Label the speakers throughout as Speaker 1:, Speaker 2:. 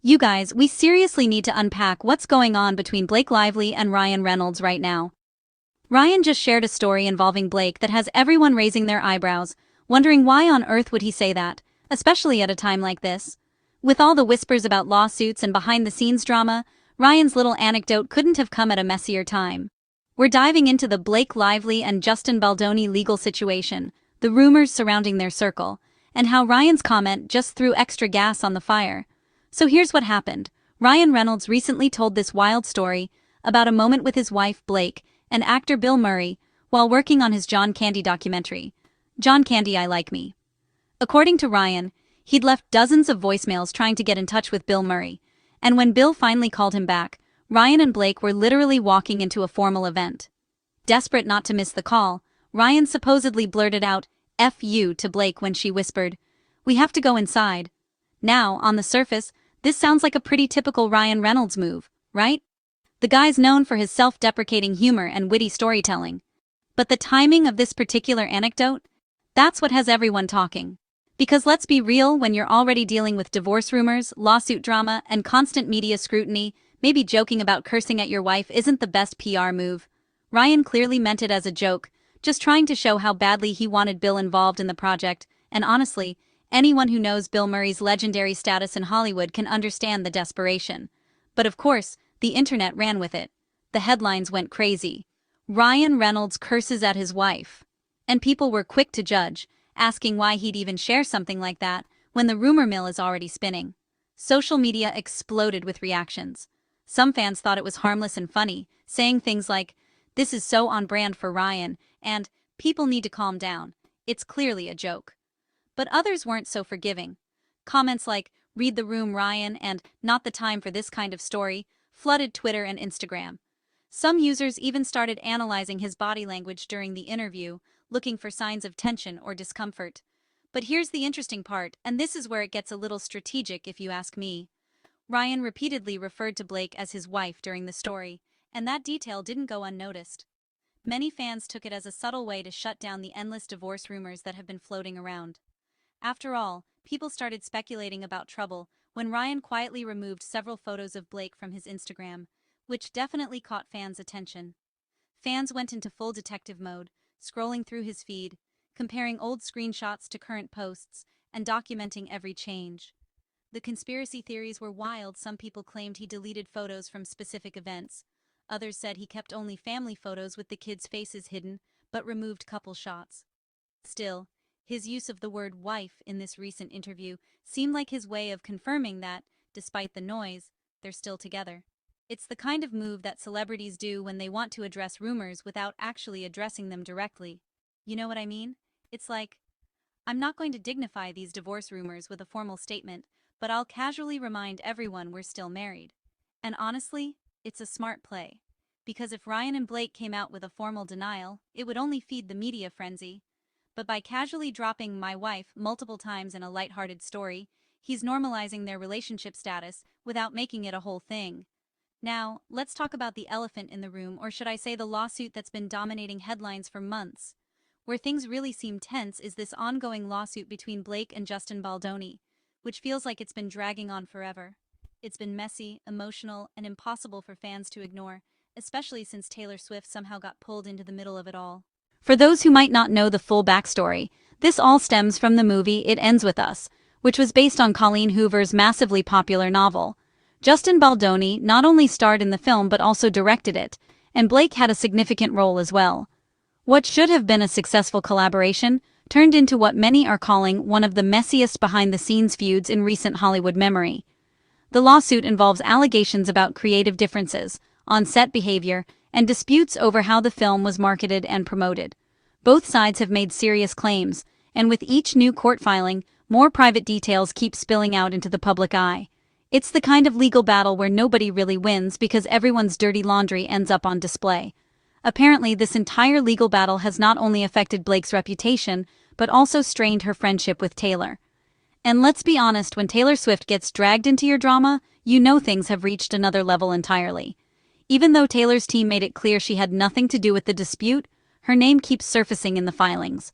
Speaker 1: You guys, we seriously need to unpack what's going on between Blake Lively and Ryan Reynolds right now. Ryan just shared a story involving Blake that has everyone raising their eyebrows, wondering why on earth would he say that, especially at a time like this. With all the whispers about lawsuits and behind-the-scenes drama, Ryan's little anecdote couldn't have come at a messier time. We're diving into the Blake Lively and Justin Baldoni legal situation, the rumors surrounding their circle, and how Ryan's comment just threw extra gas on the fire. So here's what happened. Ryan Reynolds recently told this wild story about a moment with his wife, Blake, and actor Bill Murray, while working on his John Candy documentary, John Candy I Like Me. According to Ryan, he'd left dozens of voicemails trying to get in touch with Bill Murray, and when Bill finally called him back, Ryan and Blake were literally walking into a formal event. Desperate not to miss the call, Ryan supposedly blurted out, "F you" to Blake when she whispered, "We have to go inside." Now, on the surface, this sounds like a pretty typical Ryan Reynolds move, right? The guy's known for his self-deprecating humor and witty storytelling. But the timing of this particular anecdote? That's what has everyone talking. Because let's be real, when you're already dealing with divorce rumors, lawsuit drama, and constant media scrutiny, maybe joking about cursing at your wife isn't the best PR move. Ryan clearly meant it as a joke, just trying to show how badly he wanted Bill involved in the project, and honestly, anyone who knows Bill Murray's legendary status in Hollywood can understand the desperation. But of course, the internet ran with it. The headlines went crazy. Ryan Reynolds curses at his wife. And people were quick to judge, asking why he'd even share something like that when the rumor mill is already spinning. Social media exploded with reactions. Some fans thought it was harmless and funny, saying things like, "This is so on brand for Ryan," and "People need to calm down. It's clearly a joke." But others weren't so forgiving. Comments like, "Read the room, Ryan," and "Not the time for this kind of story," flooded Twitter and Instagram. Some users even started analyzing his body language during the interview, looking for signs of tension or discomfort. But here's the interesting part, and this is where it gets a little strategic if you ask me. Ryan repeatedly referred to Blake as his wife during the story, and that detail didn't go unnoticed. Many fans took it as a subtle way to shut down the endless divorce rumors that have been floating around. After all, people started speculating about trouble when Ryan quietly removed several photos of Blake from his Instagram, which definitely caught fans' attention. Fans went into full detective mode, scrolling through his feed, comparing old screenshots to current posts, and documenting every change. The conspiracy theories were wild. Some people claimed he deleted photos from specific events. Others said he kept only family photos with the kids' faces hidden, but removed couple shots. Still, his use of the word wife in this recent interview seemed like his way of confirming that, despite the noise, they're still together. It's the kind of move that celebrities do when they want to address rumors without actually addressing them directly. You know what I mean? It's like, "I'm not going to dignify these divorce rumors with a formal statement, but I'll casually remind everyone we're still married." And honestly, it's a smart play. Because if Ryan and Blake came out with a formal denial, it would only feed the media frenzy. But by casually dropping "my wife" multiple times in a lighthearted story, he's normalizing their relationship status without making it a whole thing. Now, let's talk about the elephant in the room, or should I say the lawsuit that's been dominating headlines for months. Where things really seem tense is this ongoing lawsuit between Blake and Justin Baldoni, which feels like it's been dragging on forever. It's been messy, emotional, and impossible for fans to ignore, especially since Taylor Swift somehow got pulled into the middle of it all. For those who might not know the full backstory, this all stems from the movie It Ends With Us, which was based on Colleen Hoover's massively popular novel. Justin Baldoni not only starred in the film but also directed it, and Blake had a significant role as well. What should have been a successful collaboration turned into what many are calling one of the messiest behind-the-scenes feuds in recent Hollywood memory. The lawsuit involves allegations about creative differences, on-set behavior, and disputes over how the film was marketed and promoted. Both sides have made serious claims, and with each new court filing, more private details keep spilling out into the public eye. It's the kind of legal battle where nobody really wins because everyone's dirty laundry ends up on display. Apparently, this entire legal battle has not only affected Blake's reputation, but also strained her friendship with Taylor. And let's be honest, when Taylor Swift gets dragged into your drama, you know things have reached another level entirely. Even though Taylor's team made it clear she had nothing to do with the dispute, her name keeps surfacing in the filings.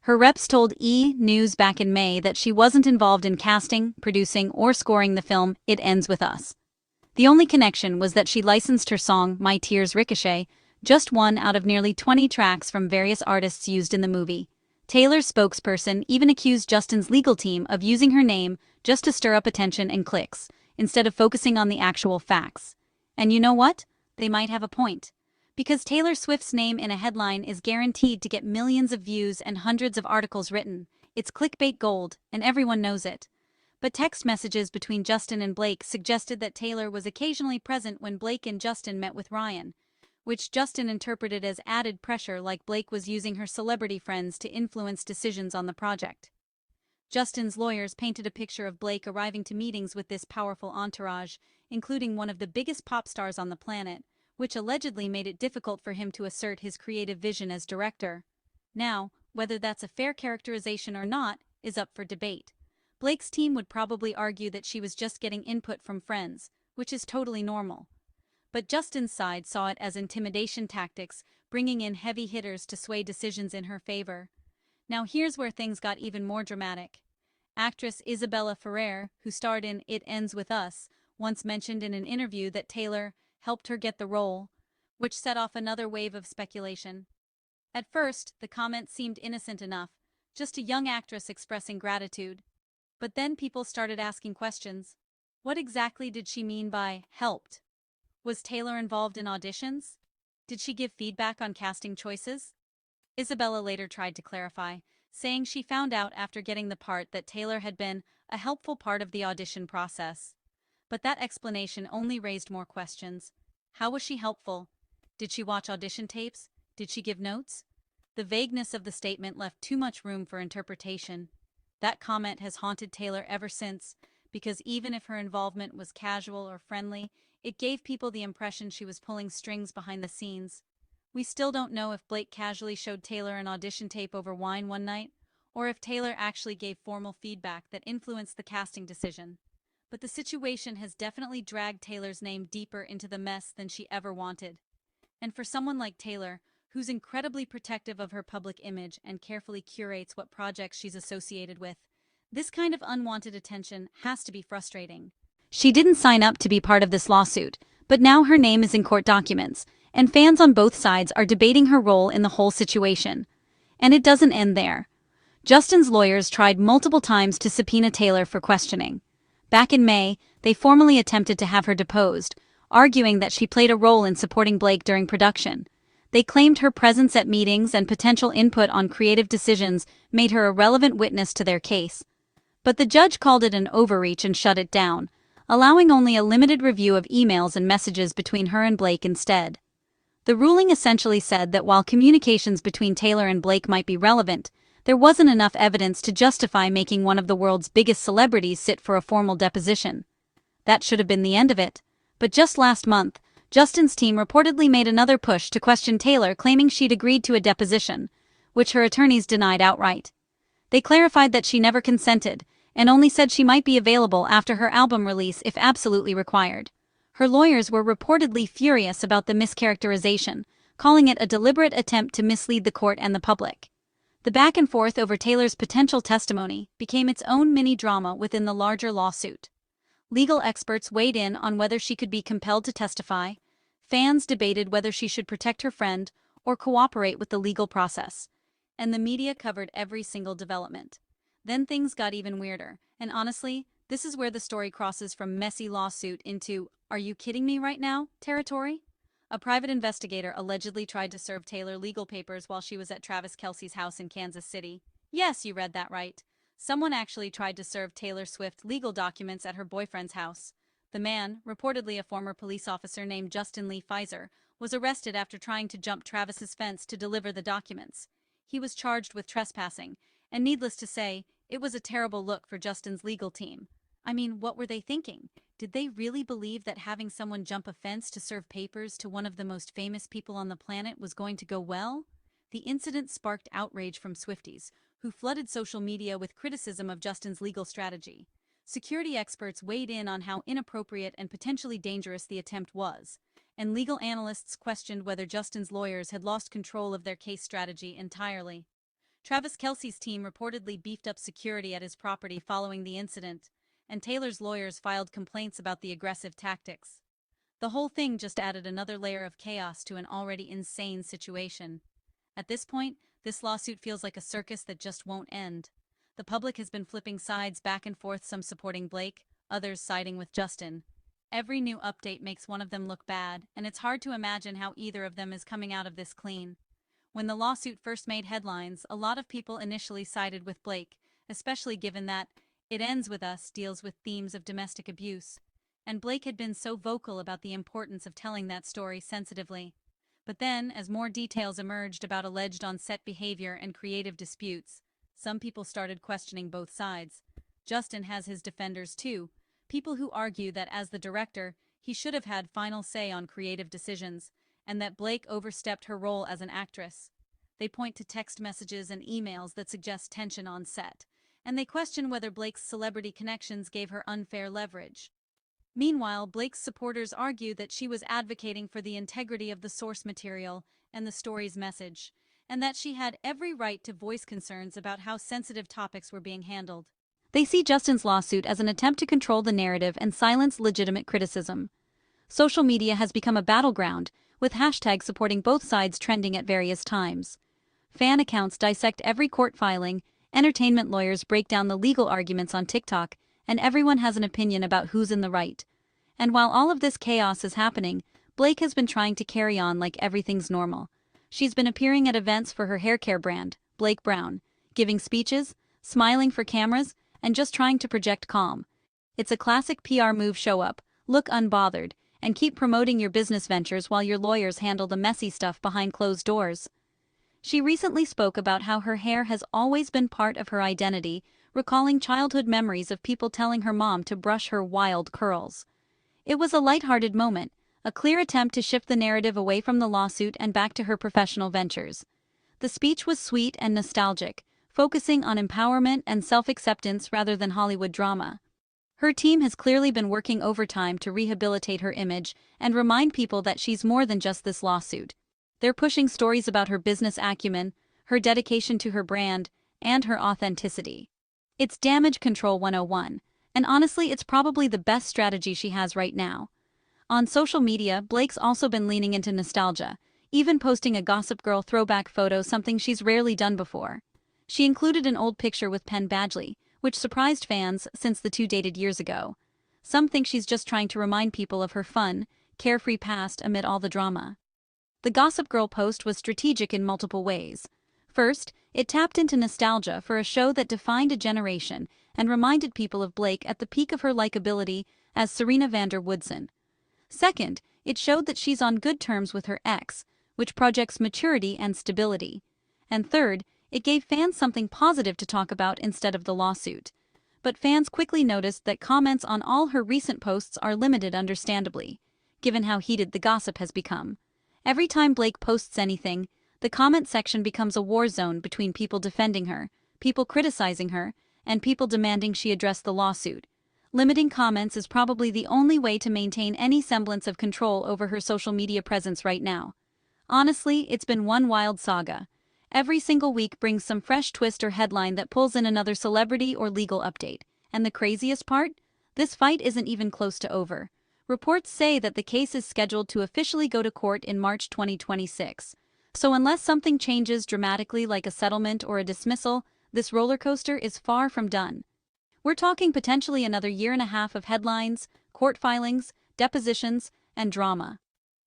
Speaker 1: Her reps told E! News back in May that she wasn't involved in casting, producing, or scoring the film It Ends With Us. The only connection was that she licensed her song My Tears Ricochet, just one out of nearly 20 tracks from various artists used in the movie. Taylor's spokesperson even accused Justin's legal team of using her name just to stir up attention and clicks, instead of focusing on the actual facts. And you know what? They might have a point. Because Taylor Swift's name in a headline is guaranteed to get millions of views and hundreds of articles written. It's clickbait gold, and everyone knows it. But text messages between Justin and Blake suggested that Taylor was occasionally present when Blake and Justin met with Ryan, which Justin interpreted as added pressure, like Blake was using her celebrity friends to influence decisions on the project. Justin's lawyers painted a picture of Blake arriving to meetings with this powerful entourage, including one of the biggest pop stars on the planet, which allegedly made it difficult for him to assert his creative vision as director. Now, whether that's a fair characterization or not is up for debate. Blake's team would probably argue that she was just getting input from friends, which is totally normal. But Justin's side saw it as intimidation tactics, bringing in heavy hitters to sway decisions in her favor. Now here's where things got even more dramatic. Actress Isabella Ferrer, who starred in It Ends With Us, once mentioned in an interview that Taylor helped her get the role, which set off another wave of speculation. At first, the comment seemed innocent enough, just a young actress expressing gratitude. But then people started asking questions. What exactly did she mean by helped? Was Taylor involved in auditions? Did she give feedback on casting choices? Isabella later tried to clarify, saying she found out after getting the part that Taylor had been a helpful part of the audition process. But that explanation only raised more questions. How was she helpful? Did she watch audition tapes? Did she give notes? The vagueness of the statement left too much room for interpretation. That comment has haunted Taylor ever since, because even if her involvement was casual or friendly, it gave people the impression she was pulling strings behind the scenes. We still don't know if Blake casually showed Taylor an audition tape over wine one night, or if Taylor actually gave formal feedback that influenced the casting decision. But the situation has definitely dragged Taylor's name deeper into the mess than she ever wanted. And for someone like Taylor, who's incredibly protective of her public image and carefully curates what projects she's associated with, this kind of unwanted attention has to be frustrating. She didn't sign up to be part of this lawsuit, but now her name is in court documents, and fans on both sides are debating her role in the whole situation. And it doesn't end there. Justin's lawyers tried multiple times to subpoena Taylor for questioning. Back in May, they formally attempted to have her deposed, arguing that she played a role in supporting Blake during production. They claimed her presence at meetings and potential input on creative decisions made her a relevant witness to their case. But the judge called it an overreach and shut it down, allowing only a limited review of emails and messages between her and Blake instead. The ruling essentially said that while communications between Taylor and Blake might be relevant, there wasn't enough evidence to justify making one of the world's biggest celebrities sit for a formal deposition. That should have been the end of it. But just last month, Justin's team reportedly made another push to question Taylor, claiming she'd agreed to a deposition, which her attorneys denied outright. They clarified that she never consented, and only said she might be available after her album release if absolutely required. Her lawyers were reportedly furious about the mischaracterization, calling it a deliberate attempt to mislead the court and the public. The back and forth over Taylor's potential testimony became its own mini-drama within the larger lawsuit. Legal experts weighed in on whether she could be compelled to testify. Fans debated whether she should protect her friend or cooperate with the legal process. And the media covered every single development. Then things got even weirder, and honestly, this is where the story crosses from messy lawsuit into "are you kidding me right now" territory. A private investigator allegedly tried to serve Taylor legal papers while she was at Travis Kelce's house in Kansas City. Yes, you read that right. Someone actually tried to serve Taylor Swift legal documents at her boyfriend's house. The man, reportedly a former police officer named Justin Lee Pfizer, was arrested after trying to jump Travis's fence to deliver the documents. He was charged with trespassing, and needless to say, it was a terrible look for Justin's legal team. I mean, what were they thinking? Did they really believe that having someone jump a fence to serve papers to one of the most famous people on the planet was going to go well? The incident sparked outrage from Swifties, who flooded social media with criticism of Justin's legal strategy. Security experts weighed in on how inappropriate and potentially dangerous the attempt was, and legal analysts questioned whether Justin's lawyers had lost control of their case strategy entirely. Travis Kelce's team reportedly beefed up security at his property following the incident, and Taylor's lawyers filed complaints about the aggressive tactics. The whole thing just added another layer of chaos to an already insane situation. At this point, this lawsuit feels like a circus that just won't end. The public has been flipping sides back and forth, some supporting Blake, others siding with Justin. Every new update makes one of them look bad, and it's hard to imagine how either of them is coming out of this clean. When the lawsuit first made headlines, a lot of people initially sided with Blake, especially given that It Ends With Us deals with themes of domestic abuse, and Blake had been so vocal about the importance of telling that story sensitively. But then, as more details emerged about alleged on-set behavior and creative disputes, some people started questioning both sides. Justin has his defenders too, people who argue that as the director, he should have had final say on creative decisions, and that Blake overstepped her role as an actress. They point to text messages and emails that suggest tension on set, and they question whether Blake's celebrity connections gave her unfair leverage. Meanwhile, Blake's supporters argue that she was advocating for the integrity of the source material and the story's message, and that she had every right to voice concerns about how sensitive topics were being handled. They see Justin's lawsuit as an attempt to control the narrative and silence legitimate criticism. Social media has become a battleground, with hashtags supporting both sides trending at various times. Fan accounts dissect every court filing, entertainment lawyers break down the legal arguments on TikTok, and everyone has an opinion about who's in the right. And while all of this chaos is happening, Blake has been trying to carry on like everything's normal. She's been appearing at events for her hair care brand, Blake Brown, giving speeches, smiling for cameras, and just trying to project calm. It's a classic PR move: show up, look unbothered, and keep promoting your business ventures while your lawyers handle the messy stuff behind closed doors. She recently spoke about how her hair has always been part of her identity, recalling childhood memories of people telling her mom to brush her wild curls. It was a lighthearted moment, a clear attempt to shift the narrative away from the lawsuit and back to her professional ventures. The speech was sweet and nostalgic, focusing on empowerment and self-acceptance rather than Hollywood drama. Her team has clearly been working overtime to rehabilitate her image and remind people that she's more than just this lawsuit. They're pushing stories about her business acumen, her dedication to her brand, and her authenticity. It's damage control 101, and honestly, it's probably the best strategy she has right now. On social media, Blake's also been leaning into nostalgia, even posting a Gossip Girl throwback photo, something she's rarely done before. She included an old picture with Penn Badgley, which surprised fans since the two dated years ago. Some think she's just trying to remind people of her fun, carefree past amid all the drama. The Gossip Girl post was strategic in multiple ways. First, it tapped into nostalgia for a show that defined a generation and reminded people of Blake at the peak of her likability as Serena van der Woodsen. Second, it showed that she's on good terms with her ex, which projects maturity and stability. And third, it gave fans something positive to talk about instead of the lawsuit. But fans quickly noticed that comments on all her recent posts are limited, understandably, given how heated the gossip has become. Every time Blake posts anything, the comment section becomes a war zone between people defending her, people criticizing her, and people demanding she address the lawsuit. Limiting comments is probably the only way to maintain any semblance of control over her social media presence right now. Honestly, it's been one wild saga. Every single week brings some fresh twist or headline that pulls in another celebrity or legal update. And the craziest part? This fight isn't even close to over. Reports say that the case is scheduled to officially go to court in March 2026. So unless something changes dramatically, like a settlement or a dismissal, this roller coaster is far from done. We're talking potentially another year and a half of headlines, court filings, depositions, and drama.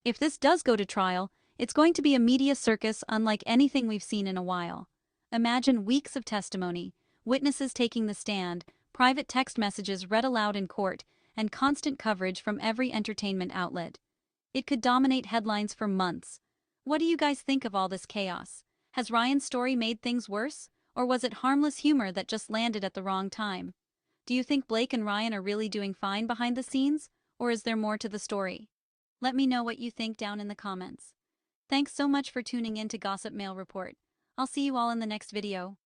Speaker 1: If this does go to trial, it's going to be a media circus unlike anything we've seen in a while. Imagine weeks of testimony, witnesses taking the stand, private text messages read aloud in court, and constant coverage from every entertainment outlet. It could dominate headlines for months. What do you guys think of all this chaos? Has Ryan's story made things worse, or was it harmless humor that just landed at the wrong time? Do you think Blake and Ryan are really doing fine behind the scenes, or is there more to the story? Let me know what you think down in the comments. Thanks so much for tuning in to Gossip Mail Report. I'll see you all in the next video.